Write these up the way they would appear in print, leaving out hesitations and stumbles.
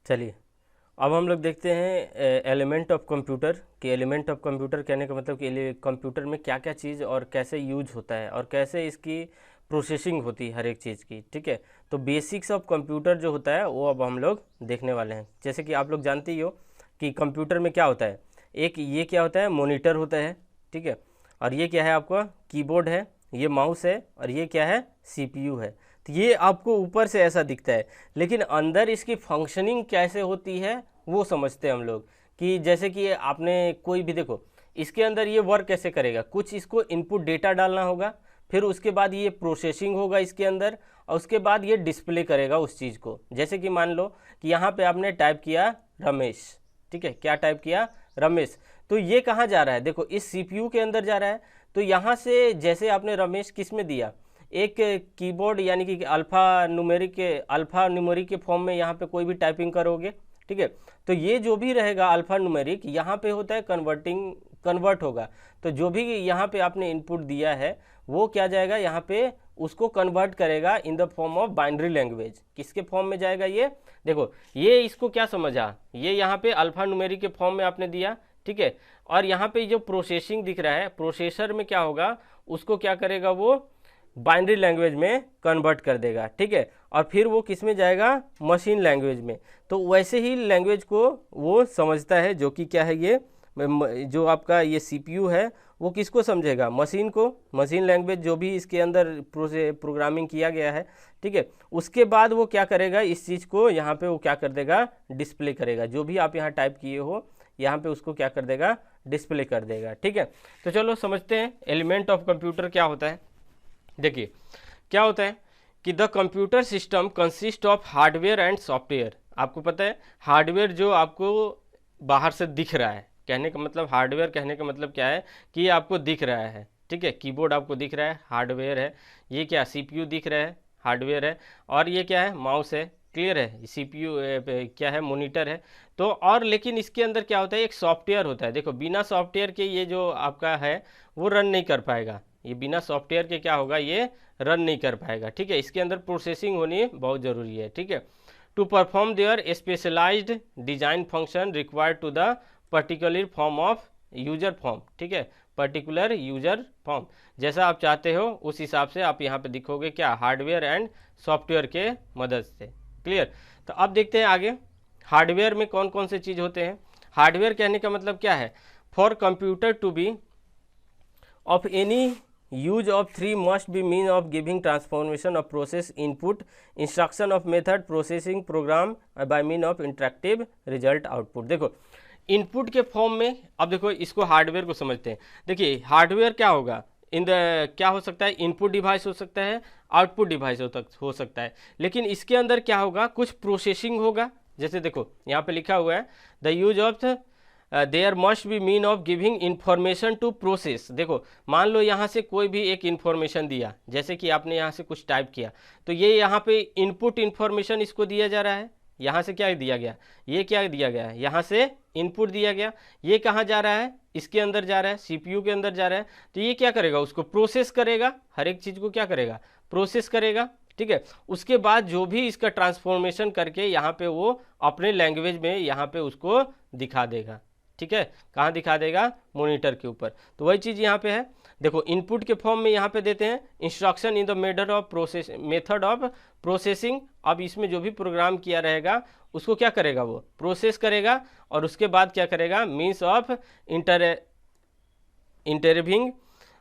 चलिए, अब हम लोग देखते हैं एलिमेंट ऑफ कंप्यूटर। कि एलिमेंट ऑफ कंप्यूटर कहने का मतलब कि कंप्यूटर में क्या क्या चीज़ और कैसे यूज होता है और कैसे इसकी प्रोसेसिंग होती है हर एक चीज़ की। ठीक है, तो बेसिक्स ऑफ कंप्यूटर जो होता है वो अब हम लोग देखने वाले हैं। जैसे कि आप लोग जानते ही हो कि कंप्यूटर में क्या होता है, एक ये क्या होता है, मॉनिटर होता है। ठीक है, और ये क्या है आपका कीबोर्ड है, ये माउस है, और ये क्या है, सीपीयू है। तो ये आपको ऊपर से ऐसा दिखता है, लेकिन अंदर इसकी फंक्शनिंग कैसे होती है वो समझते हैं हम लोग। कि जैसे कि आपने कोई भी देखो, इसके अंदर ये वर्क कैसे करेगा, कुछ इसको इनपुट डेटा डालना होगा, फिर उसके बाद ये प्रोसेसिंग होगा इसके अंदर, और उसके बाद ये डिस्प्ले करेगा उस चीज़ को। जैसे कि मान लो कि यहाँ पे आपने टाइप किया रमेश। ठीक है, क्या टाइप किया, रमेश। तो ये कहाँ जा रहा है, देखो इस सीपीयू के अंदर जा रहा है। तो यहाँ से जैसे आपने रमेश किस में दिया, एक कीबोर्ड यानी कि अल्फ़ा न्यूमेरिक के फॉर्म में यहाँ पे कोई भी टाइपिंग करोगे। ठीक है, तो ये जो भी रहेगा अल्फ़ा न्यूमेरिक यहाँ पे होता है कन्वर्ट होगा। तो जो भी यहाँ पे आपने इनपुट दिया है वो क्या जाएगा, यहाँ पे उसको कन्वर्ट करेगा in the form of binary language. किसके फॉर्म में जाएगा ये, देखो ये इसको क्या समझा, ये यहाँ पे अल्फ़ा न्यूमेरिक के फॉर्म में आपने दिया। ठीक है, और यहाँ पे जो प्रोसेसिंग दिख रहा है, प्रोसेसर में क्या होगा, उसको क्या करेगा, वो बाइनरी लैंग्वेज में कन्वर्ट कर देगा। ठीक है, और फिर वो किस में जाएगा, मशीन लैंग्वेज में। तो वैसे ही लैंग्वेज को वो समझता है, जो कि क्या है, ये जो आपका ये सीपीयू है वो किसको समझेगा, मशीन को। मशीन लैंग्वेज जो भी इसके अंदर प्रोग्रामिंग किया गया है। ठीक है, उसके बाद वो क्या करेगा, इस चीज़ को यहाँ पे वो क्या कर देगा, डिस्प्ले करेगा। जो भी आप यहाँ टाइप किए हो यहाँ पे उसको क्या कर देगा, डिस्प्ले कर देगा। ठीक है, तो चलो समझते हैं एलिमेंट ऑफ कंप्यूटर क्या होता है। देखिए क्या होता है कि the computer system consist of hardware and software. आपको पता है हार्डवेयर जो आपको बाहर से दिख रहा है, कहने का मतलब हार्डवेयर कहने का मतलब क्या है कि ये आपको दिख रहा है। ठीक है, कीबोर्ड आपको दिख रहा है, हार्डवेयर है। ये क्या, सीपीयू दिख रहा है, हार्डवेयर है। और ये क्या है, माउस है। क्लियर है, सीपीयू क्या है, मॉनिटर है। तो और लेकिन इसके अंदर क्या होता है, एक सॉफ्टवेयर होता है। देखो बिना सॉफ्टवेयर के ये जो आपका है वो रन नहीं कर पाएगा। ये बिना सॉफ्टवेयर के क्या होगा, ये रन नहीं कर पाएगा। ठीक है, इसके अंदर प्रोसेसिंग होनी बहुत ज़रूरी है। ठीक है, to perform their specialised design function required to the particular form of user form. ठीक है, पर्टिकुलर यूजर फॉर्म, जैसा आप चाहते हो उस हिसाब से आप यहाँ पे दिखोगे क्या, हार्डवेयर एंड सॉफ्टवेयर के मदद से। क्लियर, तो अब देखते हैं आगे हार्डवेयर में कौन कौन से चीज़ होते हैं। हार्डवेयर कहने का मतलब क्या है, for computer to be of any use of three must be mean of giving transformation of process input, instruction of method, processing program by mean of interactive result output। देखो इनपुट के form में, अब देखो इसको hardware को समझते हैं। देखिए हार्डवेयर क्या होगा, इन द क्या हो सकता है, इनपुट डिवाइस हो सकता है, आउटपुट डिवाइस हो सकता है। लेकिन इसके अंदर क्या होगा, कुछ प्रोसेसिंग होगा। जैसे देखो यहाँ पे लिखा हुआ है the use of their must be mean of giving information to process. देखो मान लो यहाँ से कोई भी एक इन्फॉर्मेशन दिया, जैसे कि आपने यहाँ से कुछ टाइप किया, तो ये यहाँ पे इनपुट इन्फॉर्मेशन इसको दिया जा रहा है। यहाँ से क्या दिया गया, ये क्या दिया गया है, यहाँ से इनपुट दिया गया। ये कहाँ जा रहा है, इसके अंदर जा रहा है, सीपीयू के अंदर जा रहा है। तो ये क्या करेगा, उसको प्रोसेस करेगा, हर एक चीज़ को क्या करेगा, प्रोसेस करेगा। ठीक है, उसके बाद जो भी इसका ट्रांसफॉर्मेशन करके यहाँ पे वो अपने लैंग्वेज में यहाँ पे उसको दिखा देगा। ठीक है, कहाँ दिखा देगा, मॉनिटर के ऊपर। तो वही चीज़ यहाँ पे है। देखो इनपुट के फॉर्म में यहाँ पे देते हैं instruction in the method of processing. अब इसमें जो भी प्रोग्राम किया रहेगा उसको क्या करेगा, वो प्रोसेस करेगा, और उसके बाद क्या करेगा, means of intervening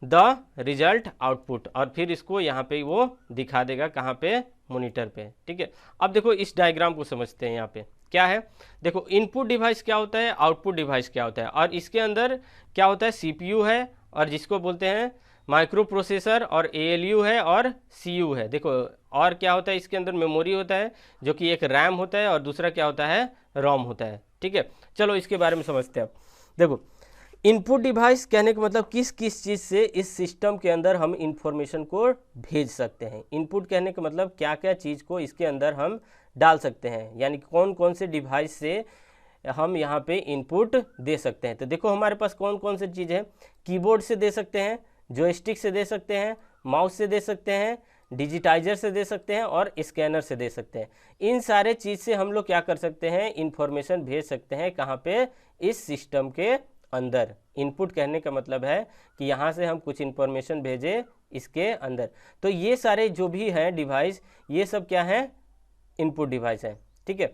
the result output, और फिर इसको यहाँ पे वो दिखा देगा, कहाँ पे, मॉनिटर पे। ठीक है, अब देखो इस डायग्राम को समझते हैं। यहाँ पे क्या है, देखो इनपुट डिवाइस क्या होता है, आउटपुट डिवाइस क्या होता है, और इसके अंदर क्या होता है, सीपीयू है, और जिसको बोलते हैं माइक्रो प्रोसेसर, और एएलयू है, और सीयू है। देखो और क्या होता है, इसके अंदर मेमोरी होता है जो कि एक रैम होता है, और दूसरा क्या होता है, रोम होता है। ठीक है, चलो इसके बारे में समझते हैं। देखो इनपुट डिवाइस कहने का मतलब किस किस चीज़ से इस सिस्टम के अंदर हम इंफॉर्मेशन को भेज सकते हैं। इनपुट कहने का मतलब क्या क्या चीज़ को इसके अंदर हम डाल सकते हैं, यानी कौन कौन से डिवाइस से हम यहाँ पे इनपुट दे सकते हैं। तो देखो हमारे पास कौन कौन सी चीज़ है, कीबोर्ड से दे सकते हैं, जॉयस्टिक से दे सकते हैं, माउस से दे सकते हैं, डिजिटाइजर से दे सकते हैं और स्कैनर से दे सकते हैं। इन सारे चीज़ से हम लोग क्या कर सकते हैं, इंफॉर्मेशन भेज सकते हैं। कहाँ पे, इस सिस्टम के अंदर। इनपुट कहने का मतलब है कि यहाँ से हम कुछ इंफॉर्मेशन भेजें इसके अंदर। तो ये सारे जो भी हैं डिवाइस, ये सब क्या है, इनपुट डिवाइस है। ठीक है,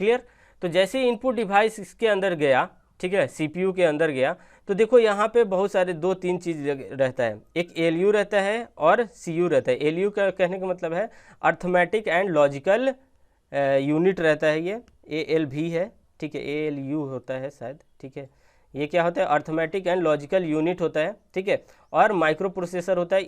क्लियर। तो जैसे ही इनपुट डिवाइस इसके अंदर गया, ठीक है, सीपीयू के अंदर गया, तो देखो यहाँ पे बहुत सारे 2-3 चीज़ रहता है। एक एलयू रहता है और सीयू रहता है। एलयू का कहने का मतलब है अर्थमेटिक एंड लॉजिकल यूनिट रहता है, ये ALV है। ठीक है, ALU होता है शायद। ठीक है, ये क्या होता है, अर्थमेटिक एंड लॉजिकल यूनिट होता है। ठीक है, और माइक्रो प्रोसेसर होता है।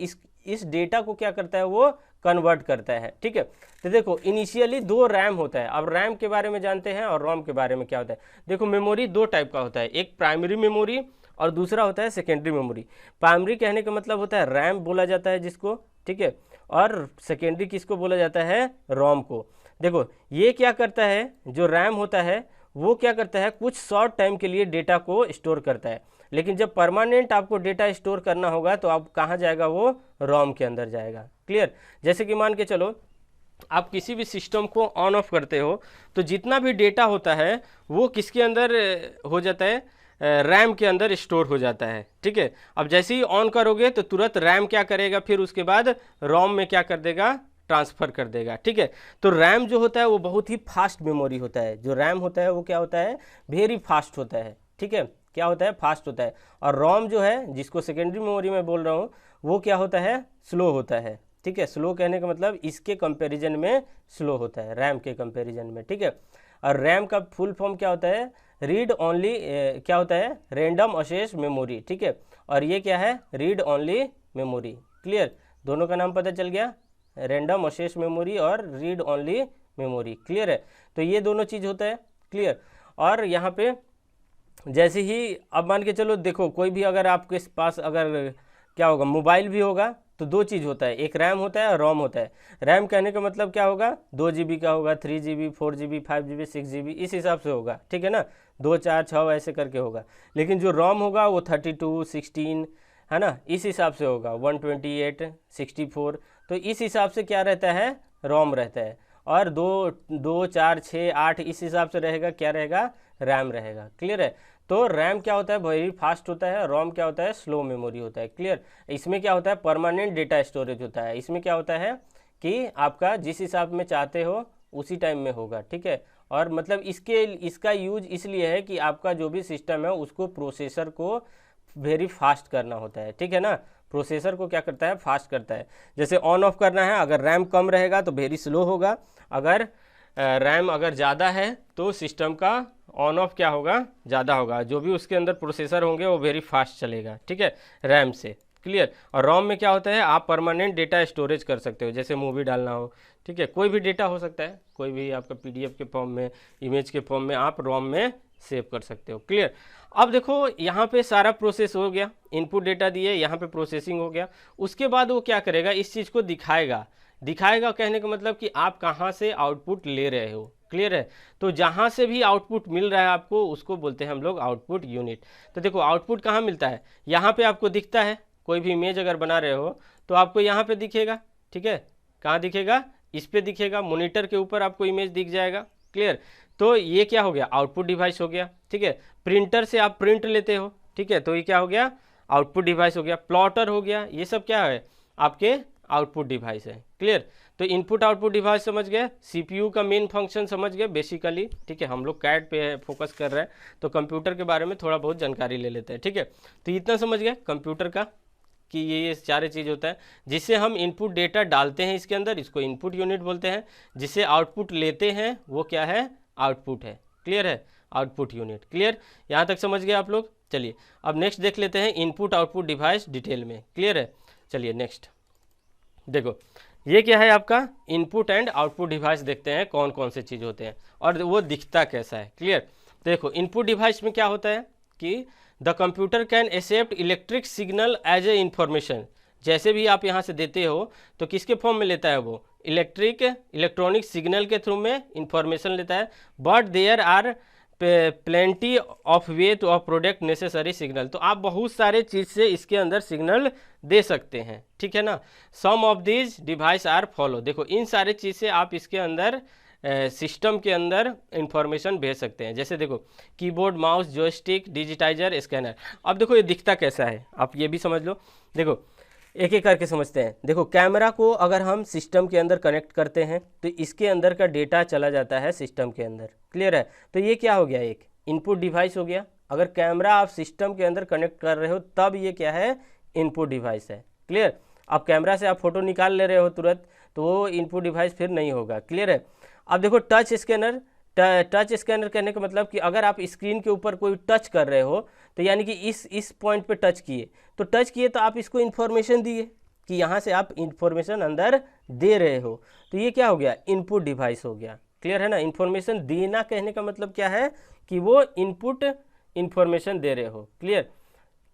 इस डेटा को क्या करता है, वो कन्वर्ट करता है। ठीक है, तो देखो इनिशियली 2 रैम होता है। अब रैम के बारे में जानते हैं और रोम के बारे में क्या होता है। देखो मेमोरी 2 टाइप का होता है, एक प्राइमरी मेमोरी और दूसरा होता है सेकेंडरी मेमोरी। प्राइमरी कहने का मतलब होता है रैम बोला जाता है जिसको, ठीक है, और सेकेंडरी किसको बोला जाता है, रोम को। देखो ये क्या करता है, जो रैम होता है वो क्या करता है, कुछ शॉर्ट टाइम के लिए डेटा को स्टोर करता है। लेकिन जब परमानेंट आपको डेटा स्टोर करना होगा तो आप कहाँ जाएगा, वो रोम के अंदर जाएगा। क्लियर। जैसे कि मान के चलो आप किसी भी सिस्टम को ऑन ऑफ करते हो तो जितना भी डेटा होता है वो किसके अंदर हो जाता है, रैम के अंदर स्टोर हो जाता है। ठीक है, अब जैसे ही ऑन करोगे तो तुरंत रैम क्या करेगा, फिर उसके बाद रोम में क्या कर देगा, ट्रांसफ़र कर देगा। ठीक है, तो रैम जो होता है वो बहुत ही फास्ट मेमोरी होता है। जो रैम होता है वो क्या होता है, वेरी फास्ट होता है। ठीक है, क्या होता है, फास्ट होता है। और रोम जो है, जिसको सेकेंडरी मेमोरी में बोल रहा हूँ, वो क्या होता है, स्लो होता है। ठीक है, स्लो कहने का मतलब इसके कंपैरिजन में स्लो होता है, रैम के कंपैरिजन में। ठीक है, और रैम का फुल फॉर्म क्या होता है, रीड ओनली, क्या होता है, रैंडम एक्सेस मेमोरी। ठीक है, और ये क्या है, रीड ओनली मेमोरी। क्लियर, दोनों का नाम पता चल गया, रैंडम एक्सेस मेमोरी और रीड ओनली मेमोरी। क्लियर है, तो ये दोनों चीज़ होता है। क्लियर। और यहाँ पे जैसे ही अब मान के चलो, देखो कोई भी अगर आपके पास अगर क्या होगा, मोबाइल भी होगा तो 2 चीज़ होता है, एक रैम होता है और रोम होता है। रैम कहने का मतलब क्या होगा, 2 GB का होगा, 3 GB, 4 GB, 5 GB, 6 GB, इस हिसाब से होगा। ठीक है ना, 2, 4, 6 ऐसे करके होगा। लेकिन जो रोम होगा वो 32, 16 है ना, इस हिसाब से होगा, 128, 64। तो इस हिसाब से क्या रहता है, रोम रहता है। और 2, 4, 6, 8 इस हिसाब से रहेगा, क्या रहेगा, रैम रहेगा। क्लियर है। तो रैम क्या होता है, वेरी फास्ट होता है। रोम क्या होता है, स्लो मेमोरी होता है। क्लियर। इसमें क्या होता है, परमानेंट डेटा स्टोरेज होता है। इसमें क्या होता है कि आपका जिस हिसाब में चाहते हो उसी टाइम में होगा। ठीक है, और मतलब इसका यूज इसलिए है कि आपका जो भी सिस्टम है उसको प्रोसेसर को वेरी फास्ट करना होता है। ठीक है ना, प्रोसेसर को क्या करता है, फास्ट करता है। जैसे ऑन ऑफ करना है, अगर रैम कम रहेगा तो वेरी स्लो होगा, अगर रैम अगर ज़्यादा है तो सिस्टम का ऑन ऑफ क्या होगा, ज़्यादा होगा। जो भी उसके अंदर प्रोसेसर होंगे वो वेरी फास्ट चलेगा। ठीक है, रैम से। क्लियर। और रोम में क्या होता है, आप परमानेंट डेटा स्टोरेज कर सकते हो, जैसे मूवी डालना हो। ठीक है, कोई भी डेटा हो सकता है, कोई भी आपका PDF के फॉर्म में, इमेज के फॉर्म में आप रोम में सेव कर सकते हो। क्लियर। अब देखो यहाँ पे सारा प्रोसेस हो गया, इनपुट डेटा दिए, यहाँ पे प्रोसेसिंग हो गया। उसके बाद वो क्या करेगा, इस चीज़ को दिखाएगा कहने का मतलब कि आप कहाँ से आउटपुट ले रहे हो। क्लियर है। तो जहाँ से भी आउटपुट मिल रहा है आपको, उसको बोलते हैं हम लोग आउटपुट यूनिट। तो देखो आउटपुट कहाँ मिलता है, यहाँ पे आपको दिखता है। कोई भी इमेज अगर बना रहे हो तो आपको यहाँ पे दिखेगा। ठीक है, कहाँ दिखेगा, इस पे दिखेगा, मॉनिटर के ऊपर आपको इमेज दिख जाएगा। क्लियर। तो ये क्या हो गया, आउटपुट डिवाइस हो गया। ठीक है, प्रिंटर से आप प्रिंट लेते हो। ठीक है, तो ये क्या हो गया, आउटपुट डिवाइस हो गया। प्लॉटर हो गया, ये सब क्या है, आपके आउटपुट डिवाइस है। क्लियर। तो इनपुट आउटपुट डिवाइस समझ गए, CPU का मेन फंक्शन समझ गए बेसिकली। ठीक है, हम लोग कैड पे फोकस कर रहे हैं तो कंप्यूटर के बारे में थोड़ा बहुत जानकारी ले लेते हैं। ठीक है, तो इतना समझ गए कंप्यूटर का कि ये सारे चीज़ होता है। जिससे हम इनपुट डेटा डालते हैं इसके अंदर, इसको इनपुट यूनिट बोलते हैं। जिससे आउटपुट लेते हैं वो क्या है, आउटपुट है। क्लियर है, आउटपुट यूनिट। क्लियर, यहाँ तक समझ गए आप लोग। चलिए अब नेक्स्ट देख लेते हैं इनपुट आउटपुट डिवाइस डिटेल में। क्लियर है, चलिए नेक्स्ट देखो, ये क्या है आपका इनपुट एंड आउटपुट डिवाइस। देखते हैं कौन कौन से चीज़ होते हैं और वो दिखता कैसा है। क्लियर। देखो इनपुट डिवाइस में क्या होता है कि the computer can accept electric signal as a information. जैसे भी आप यहाँ से देते हो तो किसके फॉर्म में लेता है, वो इलेक्ट्रॉनिक सिग्नल के थ्रू में इंफॉर्मेशन लेता है। But there are plenty of way to of product necessary signal. तो आप बहुत सारे चीज़ से इसके अंदर सिग्नल दे सकते हैं, ठीक है ना। Some of these device are follow, देखो इन सारे चीज़ से आप इसके अंदर सिस्टम के अंदर इंफॉर्मेशन भेज सकते हैं। जैसे देखो keyboard, mouse, joystick, digitiser, scanner. अब देखो ये दिखता कैसा है, आप ये भी समझ लो। देखो एक एक करके समझते हैं। देखो कैमरा को अगर हम सिस्टम के अंदर कनेक्ट करते हैं तो इसके अंदर का डेटा चला जाता है सिस्टम के अंदर, क्लियर है। तो ये क्या हो गया, एक इनपुट डिवाइस हो गया। अगर कैमरा आप सिस्टम के अंदर कनेक्ट कर रहे हो तब ये क्या है, इनपुट डिवाइस है, क्लियर। अब कैमरा से आप फोटो निकाल ले रहे हो तुरंत तो वो इनपुट डिवाइस फिर नहीं होगा, क्लियर है। अब देखो टच स्कैनर, टच स्कैनर कहने का मतलब कि अगर आप स्क्रीन के ऊपर कोई टच कर रहे हो तो यानी कि इस पॉइंट पे टच किए, तो टच किए तो आप इसको इन्फॉर्मेशन दिए कि यहाँ से आप इन्फॉर्मेशन अंदर दे रहे हो, तो ये क्या हो गया, इनपुट डिवाइस हो गया, क्लियर है ना। इन्फॉर्मेशन देना कहने का मतलब क्या है कि वो इनपुट इन्फॉर्मेशन दे रहे हो, क्लियर।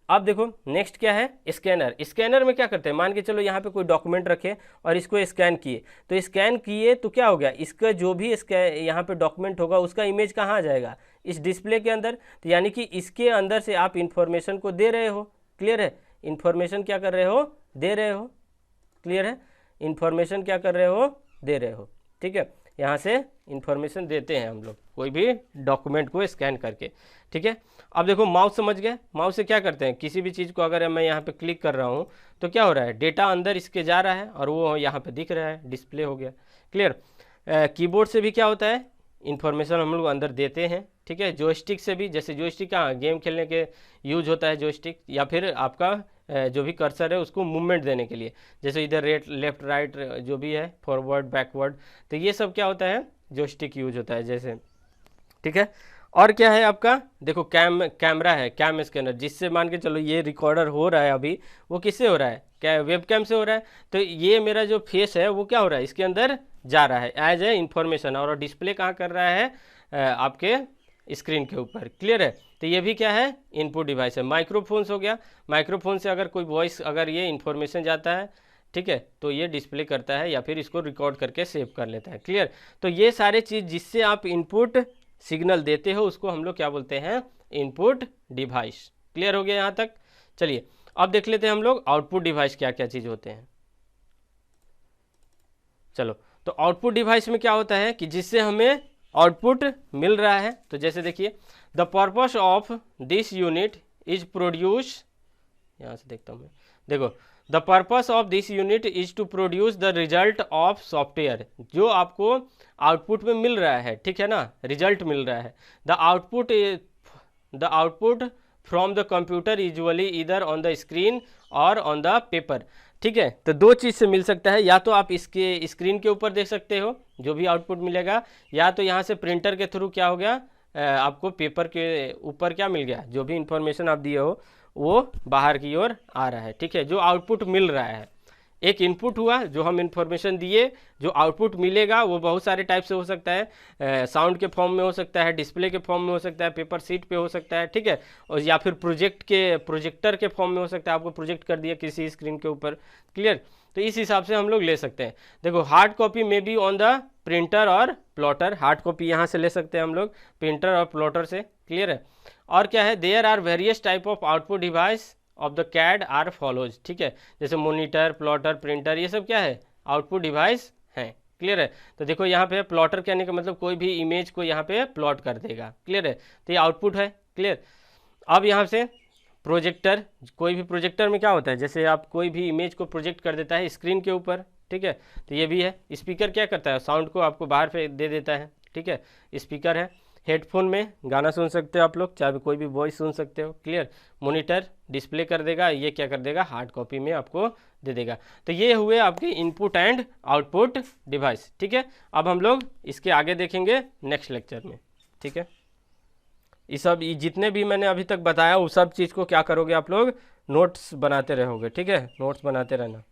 अब देखो नेक्स्ट क्या है, स्कैनर। स्कैनर में क्या करते हैं, मान के चलो यहाँ पे कोई डॉक्यूमेंट रखे और इसको स्कैन किए, तो स्कैन किए तो क्या हो गया, इसका जो भी यहाँ पे डॉक्यूमेंट होगा उसका इमेज कहाँ आ जाएगा, इस डिस्प्ले के अंदर। तो यानी कि इसके अंदर से आप इंफॉर्मेशन को दे रहे हो, क्लियर है। इंफॉर्मेशन क्या कर रहे हो, दे रहे हो, क्लियर है। इंफॉर्मेशन क्या कर रहे हो, दे रहे हो, ठीक है। यहाँ से इंफॉर्मेशन देते हैं हम लोग कोई भी डॉक्यूमेंट को स्कैन करके, ठीक है। अब देखो माउस समझ गए, माउस से क्या करते हैं, किसी भी चीज़ को अगर मैं यहाँ पे क्लिक कर रहा हूँ तो क्या हो रहा है, डेटा अंदर इसके जा रहा है और वो यहाँ पे दिख रहा है, डिस्प्ले हो गया, क्लियर। कीबोर्ड से भी क्या होता है, इंफॉर्मेशन हम लोग अंदर देते हैं, ठीक है। जॉयस्टिक से भी, जैसे जॉयस्टिक का गेम खेलने के यूज होता है जॉयस्टिक, या फिर आपका जो भी कर्सर है उसको मूवमेंट देने के लिए, जैसे इधर लेफ्ट राइट जो भी है, फॉरवर्ड बैकवर्ड, तो ये सब क्या होता है, जॉयस्टिक यूज होता है जैसे, ठीक है। और क्या है आपका, देखो कैमरा है, कैम स्कैनर, जिससे मान के चलो ये रिकॉर्डर हो रहा है अभी, वो किससे हो रहा है, क्या वेब कैम से हो रहा है। तो ये मेरा जो फेस है वो क्या हो रहा है, इसके अंदर जा रहा है एज ए इंफॉर्मेशन, और डिस्प्ले कहाँ कर रहा है, आपके स्क्रीन के ऊपर, क्लियर है। तो ये भी क्या है, इनपुट डिवाइस है। माइक्रोफोन्स हो गया, माइक्रोफोन से अगर कोई वॉइस, अगर ये इन्फॉर्मेशन जाता है, ठीक है, तो ये डिस्प्ले करता है या फिर इसको रिकॉर्ड करके सेव कर लेता है, क्लियर। तो ये सारे चीज़ जिससे आप इनपुट सिग्नल देते हो उसको हम लोग क्या बोलते हैं, इनपुट डिवाइस, क्लियर हो गया यहाँ तक। चलिए अब देख लेते हैं हम लोग आउटपुट डिवाइस क्या क्या चीज़ होते हैं। चलो, तो आउटपुट डिवाइस में क्या होता है कि जिससे हमें आउटपुट मिल रहा है। तो जैसे देखिए, the purpose of this unit is produce, यहाँ से देखता हूँ मैं, देखो the purpose of this unit is to produce the result of software, जो आपको आउटपुट में मिल रहा है, ठीक है ना, रिजल्ट मिल रहा है। The output from the computer usually इधर ऑन द स्क्रीन और ऑन द पेपर, ठीक है। तो दो चीज़ से मिल सकता है, या तो आप इसके स्क्रीन के ऊपर देख सकते हो जो भी आउटपुट मिलेगा, या तो यहाँ से प्रिंटर के थ्रू क्या हो गया, आपको पेपर के ऊपर क्या मिल गया, जो भी इंफॉर्मेशन आप दिए हो वो बाहर की ओर आ रहा है, ठीक है, जो आउटपुट मिल रहा है। एक इनपुट हुआ जो हम इंफॉर्मेशन दिए, जो आउटपुट मिलेगा वो बहुत सारे टाइप से हो सकता है, साउंड के फॉर्म में हो सकता है, डिस्प्ले के फॉर्म में हो सकता है, पेपर शीट पे हो सकता है, ठीक है, और या फिर प्रोजेक्टर के फॉर्म में हो सकता है, आपको प्रोजेक्ट कर दिया किसी स्क्रीन के ऊपर, क्लियर। तो इस हिसाब से हम लोग ले सकते हैं। देखो हार्ड कॉपी में भी ऑन द प्रिंटर और प्लॉटर, हार्ड कॉपी यहाँ से ले सकते हैं हम लोग प्रिंटर और प्लॉटर से, क्लियर है। और क्या है, there are various type of output device of the CAD are follows, ठीक है, जैसे मोनीटर, प्लॉटर, प्रिंटर, ये सब क्या है, आउटपुट डिवाइस हैं, क्लियर है। तो देखो यहाँ पे प्लॉटर कहने का मतलब कोई भी इमेज को यहाँ पे प्लॉट कर देगा, क्लियर है, तो ये आउटपुट है, क्लियर। अब यहाँ से प्रोजेक्टर, कोई भी प्रोजेक्टर में क्या होता है, जैसे आप कोई भी इमेज को प्रोजेक्ट कर देता है स्क्रीन के ऊपर, ठीक है, तो ये भी है। स्पीकर क्या करता है, साउंड को आपको बाहर पे दे देता है, ठीक है, स्पीकर है। हेडफोन में गाना सुन सकते हो आप लोग, चाहे कोई भी वॉइस सुन सकते हो, क्लियर। मॉनिटर डिस्प्ले कर देगा, ये क्या कर देगा, हार्ड कॉपी में आपको दे देगा। तो ये हुए आपके इनपुट एंड आउटपुट डिवाइस, ठीक है। अब हम लोग इसके आगे देखेंगे नेक्स्ट लेक्चर में, ठीक है। ये जितने भी मैंने अभी तक बताया वो सब चीज़ को क्या करोगे आप लोग, नोट्स बनाते रहोगे, ठीक है, नोट्स बनाते रहना।